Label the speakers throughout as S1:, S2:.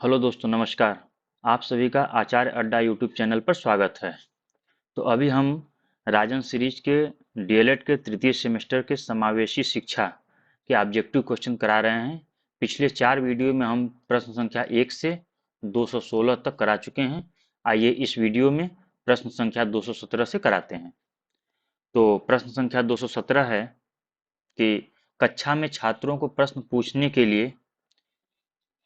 S1: Hello दोस्तों, नमस्कार। आप सभी का आचार्य अड्डा यूट्यूब चैनल पर स्वागत है। तो अभी हम राजन सीरीज के डीएलएड के तृतीय सेमेस्टर के समावेशी शिक्षा के ऑब्जेक्टिव क्वेश्चन करा रहे हैं। पिछले 4 वीडियो में हम प्रश्न संख्या 1 से 216 तक करा चुके हैं। आइए इस वीडियो में प्रश्न संख्या 217 से कराते हैं। तो प्रश्न संख्या 217 है कि कक्षा में छात्रों को प्रश्न पूछने के लिए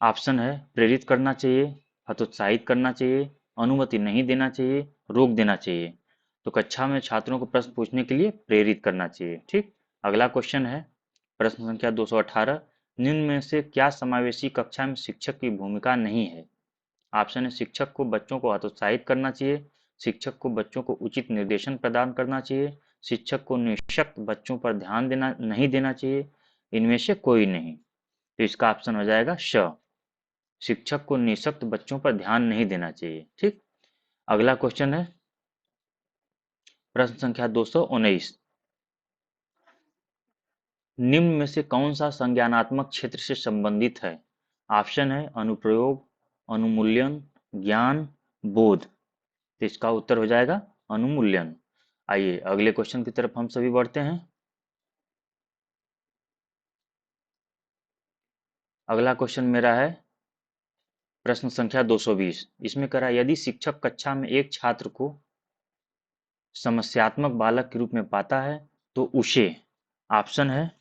S1: ऑप्शन है प्रेरित करना चाहिए, हतोत्साहित करना चाहिए, अनुमति नहीं देना चाहिए, रोक देना चाहिए। तो कक्षा में छात्रों को प्रश्न पूछने के लिए प्रेरित करना चाहिए। ठीक। अगला क्वेश्चन है प्रश्न संख्या 218, निम्न में से क्या समावेशी कक्षा में शिक्षक की भूमिका नहीं है। ऑप्शन है शिक्षक को बच्चों को हतोत्साहित करना चाहिए, शिक्षक को बच्चों को उचित निर्देशन प्रदान करना चाहिए, शिक्षक को निःशक्त बच्चों पर ध्यान देना नहीं देना चाहिए, इनमें से कोई नहीं। तो इसका ऑप्शन हो जाएगा श, शिक्षक को निःशक्त बच्चों पर ध्यान नहीं देना चाहिए। ठीक। अगला क्वेश्चन है प्रश्न संख्या 219, निम्न में से कौन सा संज्ञानात्मक क्षेत्र से संबंधित है। ऑप्शन है अनुप्रयोग, अनुमूल्यन, ज्ञान, बोध। तो इसका उत्तर हो जाएगा अनुमूल्यन। आइए अगले क्वेश्चन की तरफ हम सभी बढ़ते हैं। अगला क्वेश्चन मेरा है प्रश्न संख्या 220। इसमें करा यदि शिक्षक कक्षा में एक छात्र को समस्यात्मक बालक के रूप में पाता है तो उसे, ऑप्शन है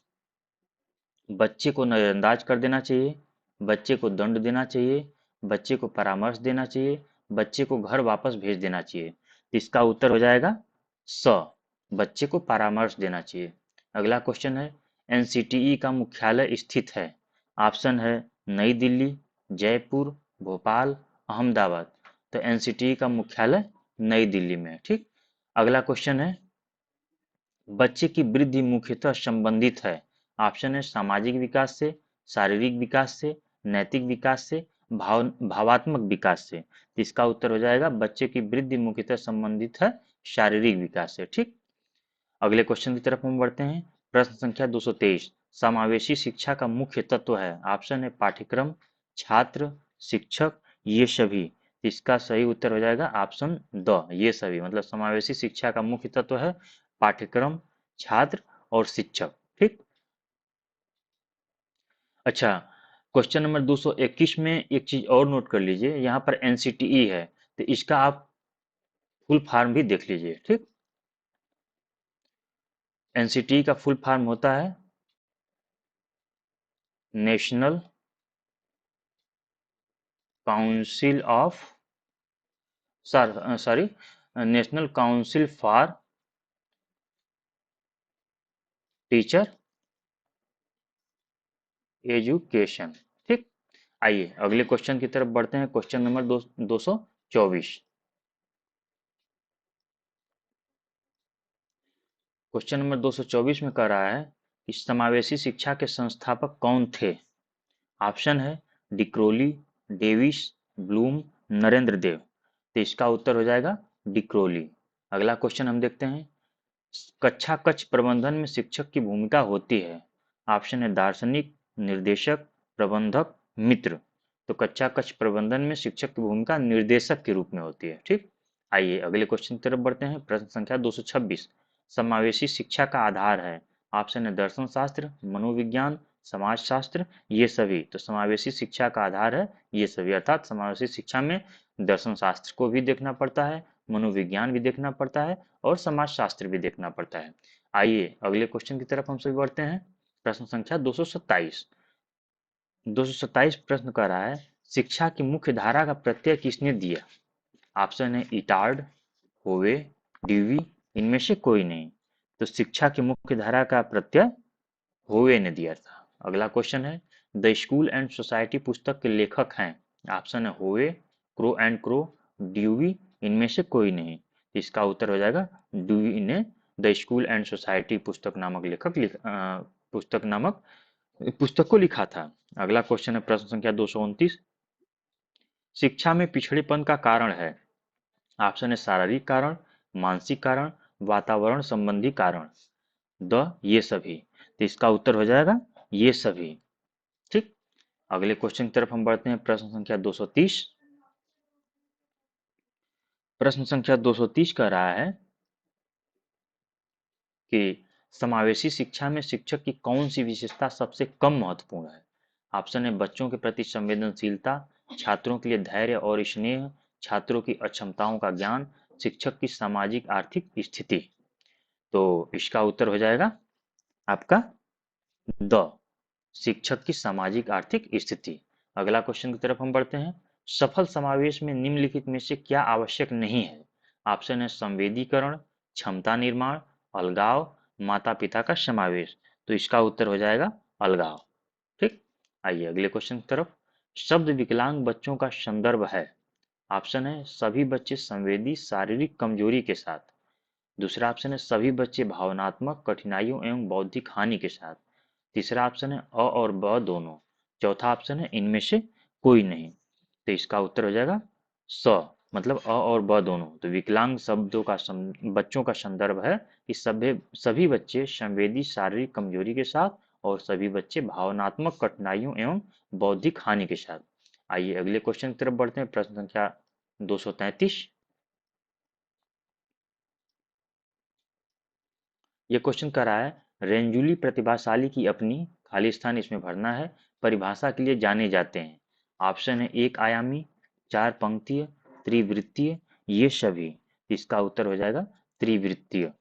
S1: बच्चे को नजरअंदाज कर देना चाहिए, बच्चे को दंड देना चाहिए, बच्चे को परामर्श देना चाहिए, बच्चे को घर वापस भेज देना चाहिए। तो इसका उत्तर हो जाएगा स, बच्चे को परामर्श देना चाहिए। अगला क्वेश्चन है एनसीटीई का मुख्यालय स्थित है। ऑप्शन है नई दिल्ली, जयपुर, भोपाल, अहमदाबाद। तो एनसीटीई का मुख्यालय नई दिल्ली में है। ठीक। अगला क्वेश्चन है बच्चे की वृद्धि मुख्यतः संबंधित है। ऑप्शन है सामाजिक विकास से, शारीरिक विकास से, नैतिक विकास से, भावात्मक विकास से। इसका उत्तर हो जाएगा बच्चे की वृद्धि मुख्यतः संबंधित है शारीरिक विकास से। ठीक। अगले क्वेश्चन की तरफ हम बढ़ते हैं। प्रश्न संख्या 223, समावेशी शिक्षा का मुख्य तत्व है। ऑप्शन है पाठ्यक्रम, छात्र, शिक्षक, ये सभी। इसका सही उत्तर हो जाएगा ऑप्शन द, ये सभी। मतलब समावेशी शिक्षा का मुख्य तत्व है पाठ्यक्रम, छात्र और शिक्षक। ठीक। अच्छा, क्वेश्चन नंबर 221 में एक चीज और नोट कर लीजिए, यहाँ पर एनसीटीई है तो इसका आप फुल फॉर्म भी देख लीजिए। ठीक। एनसीटीई का फुल फॉर्म होता है national council of, sorry, national council for teacher education. ठीक। आइए अगले क्वेश्चन की तरफ बढ़ते हैं। Question number 224। क्वेश्चन नंबर 224 में कह रहा है कि समावेशी शिक्षा के संस्थापक कौन थे। ऑप्शन है डिक्रोली, डेविस, ब्लूम, नरेंद्र देव। तो इसका उत्तर हो जाएगा डिक्रोली। अगला क्वेश्चन हम देखते हैं, कक्षा कक्ष प्रबंधन में शिक्षक की भूमिका होती है। ऑप्शन है दार्शनिक, निर्देशक, प्रबंधक, मित्र। तो कक्षा कक्ष प्रबंधन में शिक्षक की भूमिका निर्देशक के रूप में होती है। ठीक। आइए अगले क्वेश्चन की तरफ बढ़ते हैं। प्रश्न संख्या 226, समावेशी शिक्षा का आधार है। ऑप्शन है दर्शन शास्त्र, मनोविज्ञान, समाज शास्त्र, ये सभी। तो समावेशी शिक्षा का आधार है ये सभी, अर्थात समावेशी शिक्षा में दर्शन शास्त्र को भी देखना पड़ता है, मनोविज्ञान भी देखना पड़ता है और समाज शास्त्र भी देखना पड़ता है। आइए अगले क्वेश्चन की तरफ हम सभी बढ़ते हैं। प्रश्न संख्या 227। 227 प्रश्न कर रहा है शिक्षा की मुख्य धारा का प्रत्यय किसने दिया। ऑप्शन है इटार्ड, होवे, ड्यूवी, इनमें से कोई नहीं। तो शिक्षा की मुख्य धारा का प्रत्यय होवे ने दिया था। अगला क्वेश्चन है द स्कूल एंड सोसाइटी पुस्तक के लेखक हैं। ऑप्शन है होवे, क्रो एंड क्रो, ड्यूवी, इनमें से कोई नहीं। इसका उत्तर हो जाएगा ड्यूवी ने द स्कूल एंड सोसाइटी पुस्तक नामक पुस्तक नामक पुस्तक को लिखा था। अगला क्वेश्चन है प्रश्न संख्या 229, शिक्षा में पिछड़ेपन का कारण है। ऑप्शन है शारीरिक कारण, मानसिक कारण, वातावरण संबंधी कारण, द ये सभी। तो इसका उत्तर हो जाएगा ये सभी। ठीक। अगले क्वेश्चन की तरफ हम बढ़ते हैं। प्रश्न संख्या 230। प्रश्न संख्या 230 कह रहा है कि समावेशी शिक्षा में शिक्षक की कौन सी विशेषता सबसे कम महत्वपूर्ण है। ऑप्शन है बच्चों के प्रति संवेदनशीलता, छात्रों के लिए धैर्य और स्नेह, छात्रों की अक्षमताओं का ज्ञान, शिक्षक की सामाजिक आर्थिक स्थिति। तो इसका उत्तर हो जाएगा आपका द, शिक्षक की सामाजिक आर्थिक स्थिति। अगला क्वेश्चन की तरफ हम बढ़ते हैं। सफल समावेश में निम्नलिखित में से क्या आवश्यक नहीं है। ऑप्शन है संवेदीकरण, क्षमता निर्माण, अलगाव, माता पिता का समावेश। तो इसका उत्तर हो जाएगा अलगाव। ठीक, आइए अगले क्वेश्चन की तरफ। शब्द विकलांग बच्चों का संदर्भ है। ऑप्शन है सभी बच्चे संवेदी शारीरिक कमजोरी के साथ। दूसरा ऑप्शन है सभी बच्चे भावनात्मक कठिनाइयों एवं बौद्धिक हानि के साथ। तीसरा ऑप्शन है अ और ब दोनों। चौथा ऑप्शन है इनमें से कोई नहीं। तो इसका उत्तर हो जाएगा स, मतलब अ और ब दोनों। तो विकलांग शब्दों का बच्चों का संदर्भ है कि सभी बच्चे संवेदी शारीरिक कमजोरी के साथ और सभी बच्चे भावनात्मक कठिनाइयों एवं बौद्धिक हानि के साथ। आइए अगले क्वेश्चन की तरफ बढ़ते हैं। प्रश्न संख्या 233। ये क्वेश्चन कर रहा है रेंजुली प्रतिभाशाली की अपनी, खाली स्थान इसमें भरना है, परिभाषा के लिए जाने जाते हैं। ऑप्शन है एक आयामी, चार पंक्तीय, त्रिवृत्तीय, ये सभी। इसका उत्तर हो जाएगा त्रिवृत्तीय।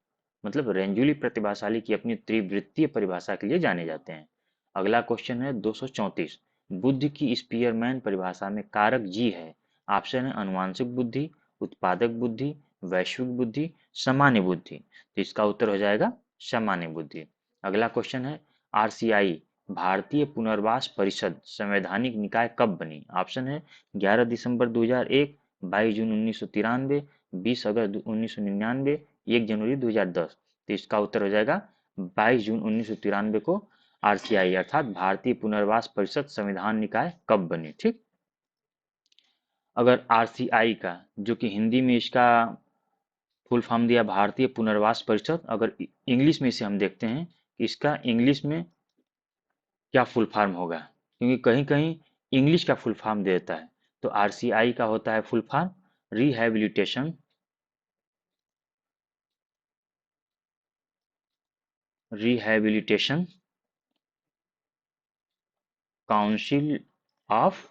S1: मतलब रेंजुली प्रतिभाशाली की अपनी त्रिवृत्तीय परिभाषा के लिए जाने जाते हैं। अगला क्वेश्चन है 234। बुद्धि की स्पीयरमैन परिभाषा में कारक जी है। ऑप्शन है अनुवांशिक बुद्धि, उत्पादक बुद्धि, वैश्विक बुद्धि, सामान्य बुद्धि। तो इसका उत्तर हो जाएगा सामान्य बुद्धि। अगला क्वेश्चन है आरसीआई भारतीय पुनर्वास परिषद संवैधानिक निकाय कब बनी। ऑप्शन है 11 दिसंबर 2001, 22 जून 1993, 20 अगस्त 1999, 1 जनवरी 2010। तो इसका उत्तर हो जाएगा 22 जून 1993 को आरसीआई अर्थात भारतीय पुनर्वास परिषद संविधान निकाय कब बनी। ठीक, अगर आरसीआई का जो कि हिंदी में इसका फुल फॉर्म दिया भारतीय पुनर्वास परिषद, अगर इंग्लिश में इसे हम देखते हैं कि इसका इंग्लिश में क्या फुल फॉर्म होगा, क्योंकि कहीं कहीं इंग्लिश का फुल फॉर्म दे देता है। तो आरसीआई का होता है full form rehabilitation rehabilitation council of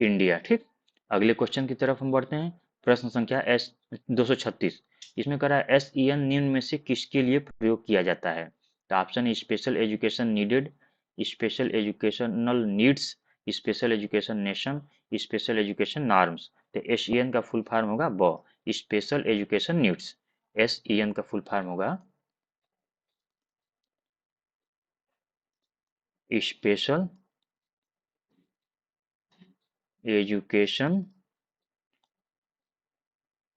S1: India. ठीक, अगले क्वेश्चन की तरफ हम बढ़ते हैं। प्रश्न संख्या एस 236। इसमें कह रहा है एसईएन निम्न में से किसके लिए प्रयोग किया जाता है। तो ऑप्शन है special education needed, special educational needs, special education nation, special education norms. तो एसईएन का फुल फॉर्म होगा ब, स्पेशल एजुकेशन नीड्स। एसईएन का फुल फॉर्म होगा special education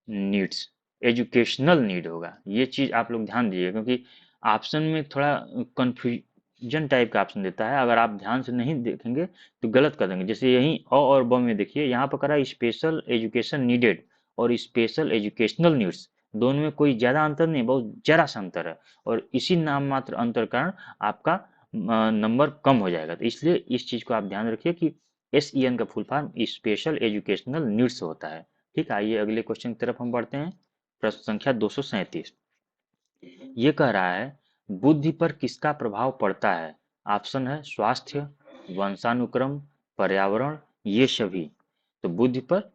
S1: needs, educational need होगा। ये चीज आप लोग ध्यान दीजिए, क्योंकि ऑप्शन में थोड़ा कंफ्यूजन टाइप का ऑप्शन देता है। अगर आप ध्यान से नहीं देखेंगे तो गलत कर देंगे। जैसे यही अ और ब में देखिए, यहाँ पर करा स्पेशल एजुकेशन नीडेड और स्पेशल एजुकेशनल नीड्स, दोनों में कोई ज्यादा अंतर नहीं, बहुत जरा सा अंतर है। और इसी नाम मात्र अंतर कारण आपका नंबर कम हो जाएगा। तो इसलिए इस चीज को आप ध्यान रखिए कि एसईएन का full form special educational needs होता है। ठीक, आइए अगले क्वेश्चन की तरफ हम बढ़ते हैं। प्रश्न संख्या 237। ये कह रहा है बुद्धि पर किसका प्रभाव पड़ता है। ऑप्शन है स्वास्थ्य, वंशानुक्रम, पर्यावरण, ये सभी। तो बुद्धि पर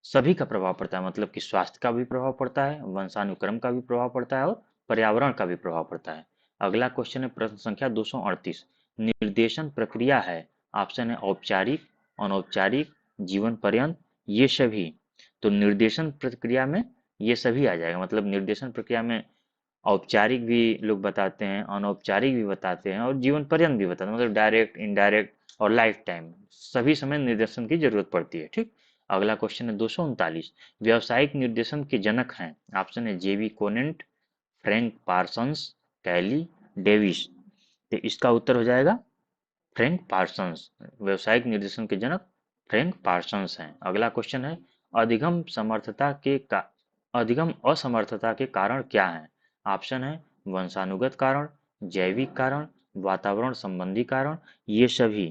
S1: सभी का प्रभाव पड़ता है, मतलब कि स्वास्थ्य का भी प्रभाव पड़ता है, वंशानुक्रम का भी प्रभाव पड़ता है और पर्यावरण का भी प्रभाव पड़ता है। अगला क्वेश्चन है प्रश्न संख्या 238। निर्देशन प्रक्रिया है। ऑप्शन है औपचारिक, अनौपचारिक, जीवन पर्यंत, ये सभी। तो निर्देशन प्रक्रिया में ये सभी आ जाएगा। मतलब निर्देशन प्रक्रिया में औपचारिक भी लोग बताते हैं, अनौपचारिक भी बताते हैं और जीवन पर्यंत भी बताते हैं। मतलब डायरेक्ट, इनडायरेक्ट और लाइफ टाइम सभी समय निर्देशन की जरूरत पड़ती है। ठीक, अगला क्वेश्चन है 239। व्यावसायिक निर्देशन के जनक हैं। ऑप्शन है जेबी कोनेंट, फ्रैंक पार्सन्स, कैली, डेविस। तो इसका उत्तर हो जाएगा फ्रैंक पार्सन्स। व्यावसायिक निर्देशन के जनक फ्रैंक पार्सन्स हैं। अगला क्वेश्चन है अधिगम असमर्थता के कारण क्या है। ऑप्शन है वंशानुगत कारण, जैविक कारण, वातावरण संबंधी कारण, ये सभी।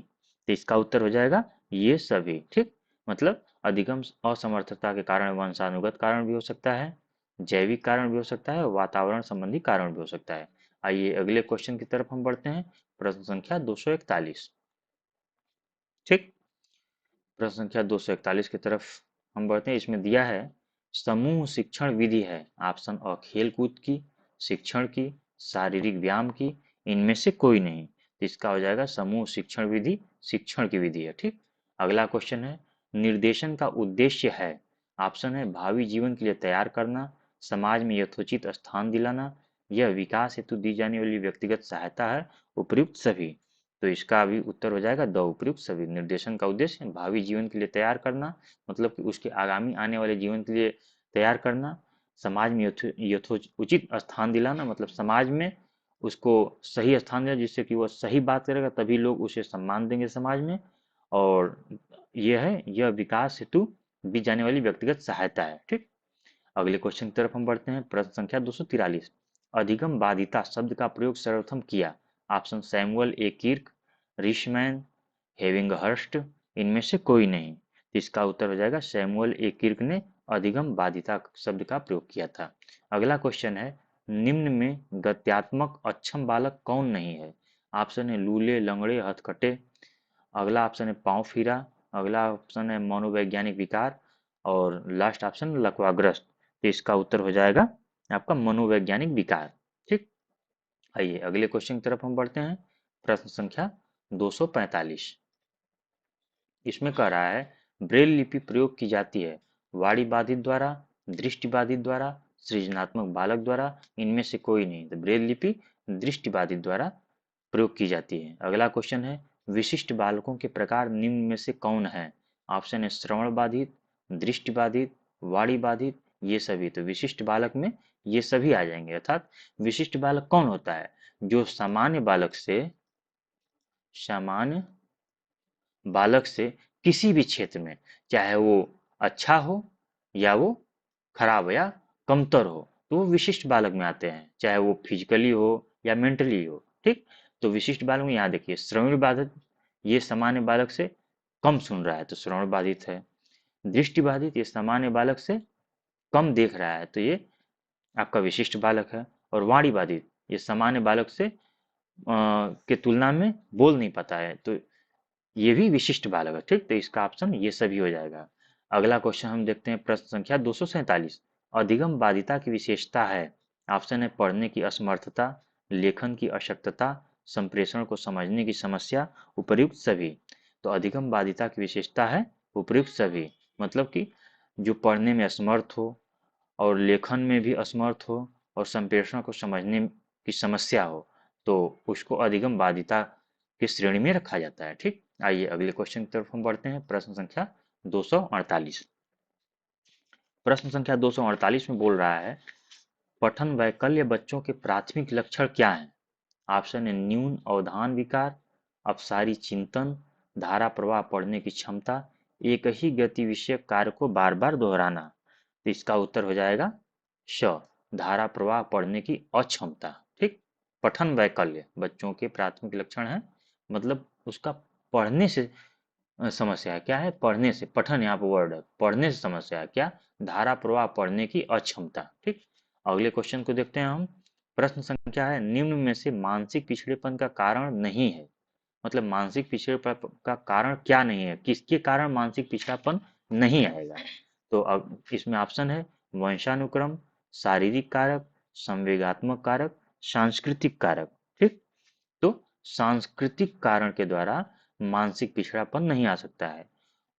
S1: तो इसका उत्तर हो जाएगा ये सभी। ठीक, मतलब अधिगम असमर्थता के कारण वंशानुगत कारण भी हो सकता है, जैविक कारण भी हो सकता है, वातावरण संबंधी कारण भी हो सकता है। आइए अगले क्वेश्चन की तरफ हम बढ़ते हैं। प्रश्न संख्या 241। ठीक, प्रश्न संख्या 241 की तरफ हम बढ़ते हैं। इसमें दिया है समूह शिक्षण विधि है। ऑप्शन अ खेलकूद की, शिक्षण की, शारीरिक व्यायाम की, इनमें से कोई नहीं। तो इसका हो जाएगा समूह शिक्षण विधि शिक्षण की विधि है। ठीक, अगला क्वेश्चन है निर्देशन का उद्देश्य है। ऑप्शन है भावी जीवन के लिए तैयार करना, समाज में यथोचित स्थान दिलाना, यह विकास हेतु दी जाने वाली व्यक्तिगत सहायता है, उपयुक्त सभी। तो इसका भी उत्तर हो जाएगा द उपयुक्त सभी। निर्देशन का उद्देश्य भावी जीवन के लिए तैयार करना, मतलब कि उसके आगामी आने वाले जीवन के लिए तैयार करना, समाज में यथोचित स्थान दिलाना, मतलब समाज में उसको सही स्थान दिया जिससे कि वह सही बात करेगा तभी लोग उसे सम्मान देंगे समाज में। और यह है यह विकास हेतु दी जाने वाली व्यक्तिगत सहायता है। ठीक, अगले क्वेश्चन की तरफ हम बढ़ते हैं। प्रश्न संख्या 243। अधिगम बाधिता शब्द का प्रयोग सर्वप्रथम किया। ऑप्शन सैमुअल ए किर्क, रिशमैन, हेविंगहर्स्ट, इनमें से कोई नहीं। तो इसका उत्तर हो जाएगा सैमुअल ए किर्क ने अधिगम बाधिता शब्द का प्रयोग किया था। अगला क्वेश्चन है निम्न में गत्यात्मक अक्षम बालक कौन नहीं है। ऑप्शन है लूले, लंगड़े, हथकटे। अगला ऑप्शन है पाँव फीरा। अगला ऑप्शन है मनोवैज्ञानिक विकार। और लास्ट ऑप्शन लकवाग्रस्त। तो इसका उत्तर हो जाएगा आपका मनोवैज्ञानिक विकार। ठीक, आइए अगले क्वेश्चन की तरफ हम बढ़ते हैं। प्रश्न संख्या 245। इसमें कह रहा है ब्रेल लिपि प्रयोग की जाती है वाणी बाधित द्वारा, दृष्टि बाधित द्वारा, सृजनात्मक बालक द्वारा, इनमें से कोई नहीं। तो ब्रेल लिपि दृष्टि बाधित द्वारा प्रयोग की जाती है। अगला क्वेश्चन है विशिष्ट बालकों के प्रकार निम्न में से कौन है। ऑप्शन है श्रवण बाधित, दृष्टि बाधित, वाणी बाधित, ये सभी। तो विशिष्ट बालक में ये सभी आ जाएंगे। अर्थात विशिष्ट बालक कौन होता है, जो सामान्य बालक से किसी भी क्षेत्र में, चाहे वो अच्छा हो या वो खराब या कमतर हो, तो वो विशिष्ट बालक में आते हैं, चाहे वो फिजिकली हो या मेंटली हो। ठीक, तो विशिष्ट बालक में यहाँ देखिए श्रवण बाधित, ये सामान्य बालक से कम सुन रहा है तो श्रवण बाधित है। दृष्टि बाधित, ये सामान्य बालक से कम देख रहा है तो ये आपका विशिष्ट बालक है। और वाणी बाधित, ये सामान्य बालक से के तुलना में बोल नहीं पाता है तो ये भी विशिष्ट बालक है। ठीक, तो इसका ऑप्शन ये सभी हो जाएगा। अगला क्वेश्चन हम देखते हैं। प्रश्न संख्या 247। अधिगम बाधिता की विशेषता है। ऑप्शन है पढ़ने की असमर्थता, लेखन की अशक्तता, संप्रेषण को समझने की समस्या, उपर्युक्त सभी। तो अधिगम बाधिता की विशेषता है उपर्युक्त सभी, मतलब कि जो पढ़ने में असमर्थ हो और लेखन में भी असमर्थ हो और संप्रेषण को समझने की समस्या हो, तो उसको अधिगम बाधिता की श्रेणी में रखा जाता है। ठीक, आइए अगले क्वेश्चन की तरफ हम बढ़ते हैं। प्रश्न संख्या 248। प्रश्न संख्या 248 में बोल रहा है पठन वैकल्य बच्चों के प्राथमिक लक्षण क्या हैं। ऑप्शन है न्यून अवधान विकार, अपसारी चिंतन, धारा प्रवाह पढ़ने की क्षमता, एक ही गति विषयक कार्य को बार बार दोहराना। तो इसका उत्तर हो जाएगा श, धारा प्रवाह पढ़ने की अक्षमता। ठीक, पठन वैकल्य बच्चों के प्राथमिक लक्षण है, मतलब उसका पढ़ने से समस्या है। क्या है, पढ़ने से, पठन यहाँ पर वर्ड है, पढ़ने से समस्या है क्या, धारा प्रवाह पढ़ने की अक्षमता। ठीक, अगले क्वेश्चन को देखते हैं हम। प्रश्न संख्या है निम्न में से मानसिक पिछड़ेपन का कारण नहीं है, मतलब मानसिक पिछड़ेपन का कारण क्या नहीं है, किसके कारण मानसिक पिछड़ापन नहीं आएगा। तो अब इसमें ऑप्शन है वंशानुक्रम, शारीरिक कारक, संवेगात्मक कारक, सांस्कृतिक कारक। ठीक, तो सांस्कृतिक कारण के द्वारा मानसिक पिछड़ापन नहीं आ सकता है,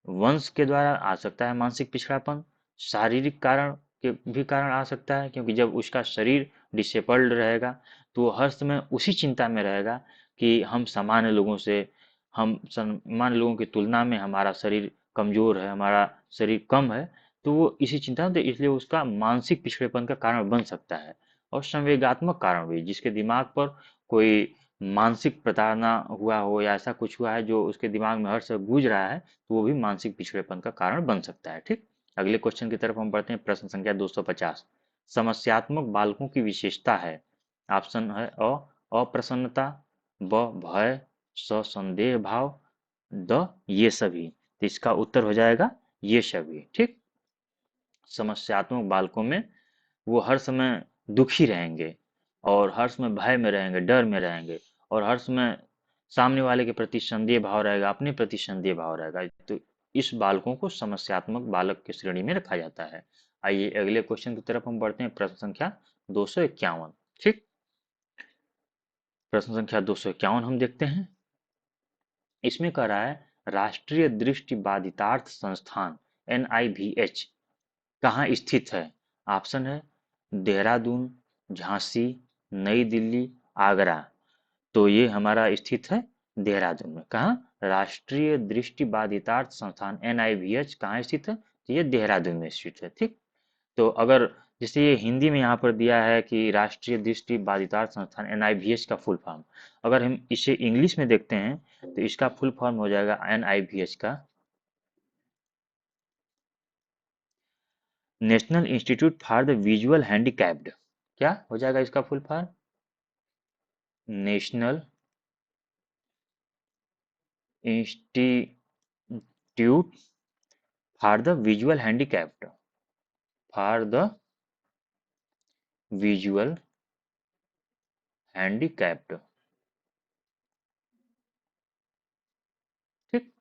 S1: वंश के द्वारा आ सकता है मानसिक पिछड़ापन, शारीरिक कारण के भी कारण आ सकता है, क्योंकि जब उसका शरीर डिसेबल्ड रहेगा तो वो हर समय उसी चिंता में रहेगा कि हम सामान्य लोगों से, हम सामान्य लोगों की तुलना में हमारा शरीर कमजोर है, हमारा शरीर कम है, तो वो इसी चिंता में, तो इसलिए उसका मानसिक पिछड़ेपन का कारण बन सकता है। और संवेगात्मक कारण भी, जिसके दिमाग पर कोई मानसिक प्रताड़ना हुआ हो या ऐसा कुछ हुआ है जो उसके दिमाग में हर समय गूंज रहा है, तो वो भी मानसिक पिछड़ेपन का कारण बन सकता है। ठीक, अगले क्वेश्चन की तरफ हम बढ़ते हैं। प्रश्न संख्या 250। समस्यात्मक बालकों की विशेषता है। ऑप्शन है अ अप्रसन्नता, ब भय, स संदेह भाव, द ये सभी। तो इसका उत्तर हो जाएगा ये सभी। ठीक, समस्यात्मक बालकों में वो हर समय दुखी रहेंगे और हर समय भय में रहेंगे, डर में रहेंगे और हर समय सामने वाले के प्रति संदेह भाव रहेगा, अपने प्रति संदेह भाव रहेगा। तो इस बालकों को समस्यात्मक बालक की श्रेणी में रखा जाता है। आइए अगले क्वेश्चन की तरफ हम बढ़ते हैं। प्रश्न संख्या 251। ठीक, प्रश्न संख्या 251 हम देखते हैं। इसमें कह रहा है राष्ट्रीय दृष्टि बाधितार्थ संस्थान NIVH कहाँ स्थित है? ऑप्शन है देहरादून, झांसी, नई दिल्ली, आगरा। तो ये हमारा स्थित है देहरादून में। कहाँ? राष्ट्रीय दृष्टि बाधितार्थ संस्थान NIVH कहाँ स्थित है? तो ये देहरादून में स्थित है। ठीक, तो अगर जैसे ये हिंदी में यहाँ पर दिया है कि राष्ट्रीय दृष्टि बाधितार्थ संस्थान NIVH का फुल फॉर्म, अगर हम इसे इंग्लिश में देखते हैं तो इसका फुल फॉर्म हो जाएगा NIVH का national institute for the visual handicapped. क्या हो जाएगा इसका full form? National institute for the visual handicapped, for the visual handicapped. ठीक,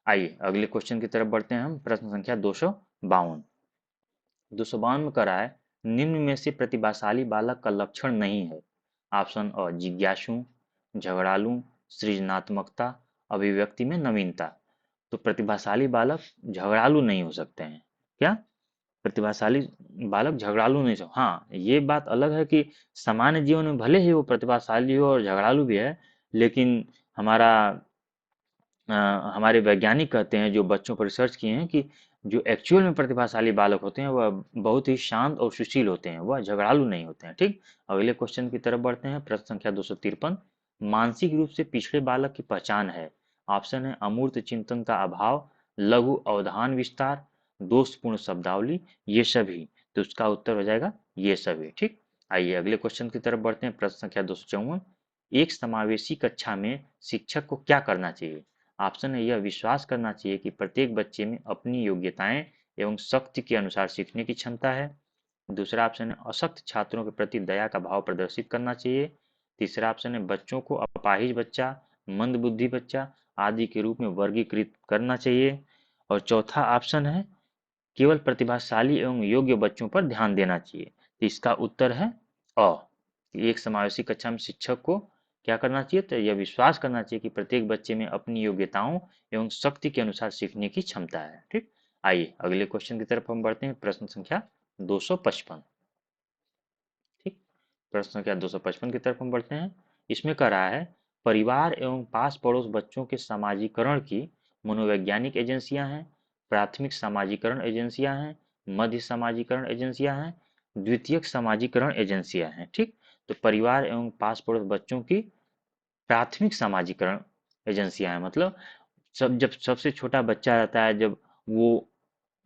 S1: आइए अगले क्वेश्चन की तरफ बढ़ते हैं हम। प्रश्न संख्या 252। 252 में कह रहा है निम्न में से प्रतिभाशाली बालक का लक्षण नहीं है। ऑप्शन अ जिज्ञासु, झगड़ालू, सृजनात्मकता, अभिव्यक्ति में नवीनता। तो प्रतिभाशाली बालक झगड़ालू नहीं हो सकते हैं। क्या? प्रतिभाशाली बालक झगड़ालू नहीं हो। हाँ, ये बात अलग है कि सामान्य जीवन में भले ही वो प्रतिभाशाली हो और झगड़ालू भी है, लेकिन हमारा हमारे वैज्ञानिक कहते हैं, जो बच्चों पर रिसर्च किए हैं, कि जो एक्चुअल में प्रतिभाशाली बालक होते हैं वह बहुत ही शांत और सुशील होते हैं, वह झगड़ालू नहीं होते हैं। ठीक, अगले क्वेश्चन की तरफ बढ़ते हैं। प्रश्न संख्या 253। मानसिक रूप से पिछड़े बालक की पहचान है। ऑप्शन है अमूर्त चिंतन का अभाव, लघु अवधान विस्तार, दोषपूर्ण शब्दावली, ये सभी। तो उसका उत्तर हो जाएगा ये सभी। ठीक, आइए अगले क्वेश्चन की तरफ बढ़ते हैं। प्रश्न संख्या 254। एक समावेशी कक्षा में शिक्षक को क्या करना चाहिए? ऑप्शन है यह विश्वास करना चाहिए कि प्रत्येक बच्चे में अपनी योग्यताएं एवं शक्ति के अनुसार सीखने की क्षमता है। दूसरा ऑप्शन है अशक्त छात्रों के प्रति दया का भाव प्रदर्शित करना चाहिए। तीसरा ऑप्शन है बच्चों को अपाहिज बच्चा, मंदबुद्धि बच्चा आदि के रूप में वर्गीकृत करना चाहिए। और चौथा ऑप्शन है केवल प्रतिभाशाली एवं योग्य बच्चों पर ध्यान देना चाहिए। तो इसका उत्तर है अ। एक समावेशी कक्षा में शिक्षक को क्या करना चाहिए? तो यह विश्वास करना चाहिए कि प्रत्येक बच्चे में अपनी योग्यताओं एवं शक्ति के अनुसार सीखने की क्षमता है। ठीक, आइए अगले क्वेश्चन की तरफ हम बढ़ते हैं। प्रश्न संख्या 255। ठीक, प्रश्न संख्या 255 की तरफ हम बढ़ते हैं। इसमें कह रहा है परिवार एवं पास पड़ोस बच्चों के समाजीकरण की मनोवैज्ञानिक एजेंसियां हैं, प्राथमिक समाजीकरण एजेंसियां हैं, मध्य समाजीकरण एजेंसियां हैं, द्वितीयक समाजीकरण एजेंसियां हैं। ठीक, तो परिवार एवं पास पड़ोस बच्चों की प्राथमिक समाजीकरण एजेंसियां हैं, मतलब जब सबसे छोटा बच्चा रहता है, जब वो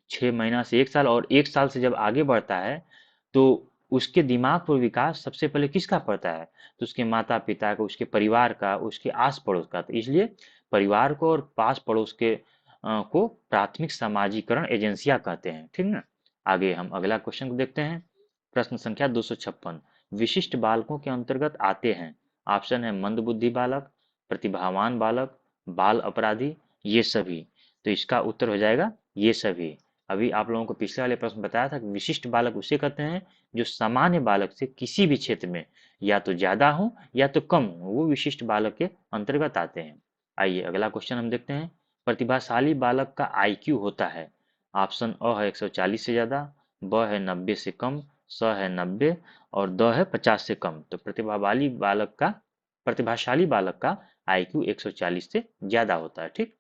S1: 6 महीना से 1 साल और 1 साल से जब आगे बढ़ता है, तो उसके दिमाग पर विकास सबसे पहले किसका पड़ता है? तो उसके माता पिता का, उसके परिवार का, उसके आस पड़ोस का। तो इसलिए परिवार को और पास पड़ोस के को प्राथमिक समाजीकरण एजेंसियां कहते हैं। ठीक ना, आगे हम अगला क्वेश्चन को देखते हैं। प्रश्न संख्या 256। विशिष्ट बालकों के अंतर्गत आते हैं। ऑप्शन है मंदबुद्धि बालक, प्रतिभावान बालक, बाल अपराधी, ये सभी। तो इसका उत्तर हो जाएगा ये सभी। अभी आप लोगों को पिछले वाले प्रश्न बताया था कि विशिष्ट बालक उसे कहते हैं जो सामान्य बालक से किसी भी क्षेत्र में या तो ज्यादा हो या तो कम हो, वो विशिष्ट बालक के अंतर्गत आते हैं। आइए अगला क्वेश्चन हम देखते हैं। प्रतिभाशाली बालक का IQ होता है। ऑप्शन अ है 140 से ज्यादा, ब है 90 से कम, स है 90 और द है 50 से कम। तो प्रतिभाशाली बालक का IQ 140 से ज्यादा होता है। ठीक,